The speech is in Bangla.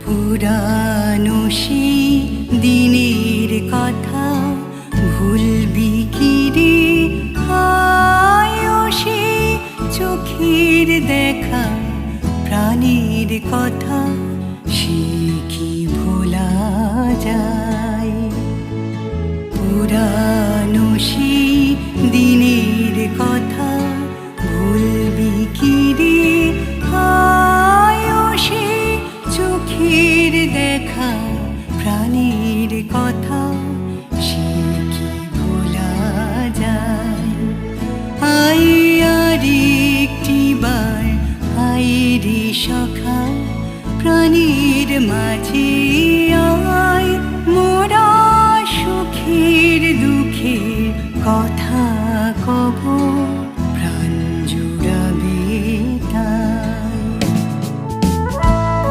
পুরানো সেই দিনের কথা ভুলবি কি রে? আয়ো সে চোখের দেখা প্রাণের কথা, সে কি ভোলা যায়? পুরানো সেই দিনের কথা ভুলবি কি রে? আয়ো সে চোখের দেখা প্রাণের কথা, সে কি ভোলা যায়? আয় আর একটি বার আয় রে সখা, প্রাণীর মাঝে আয়, মোরা সুখের দুঃখে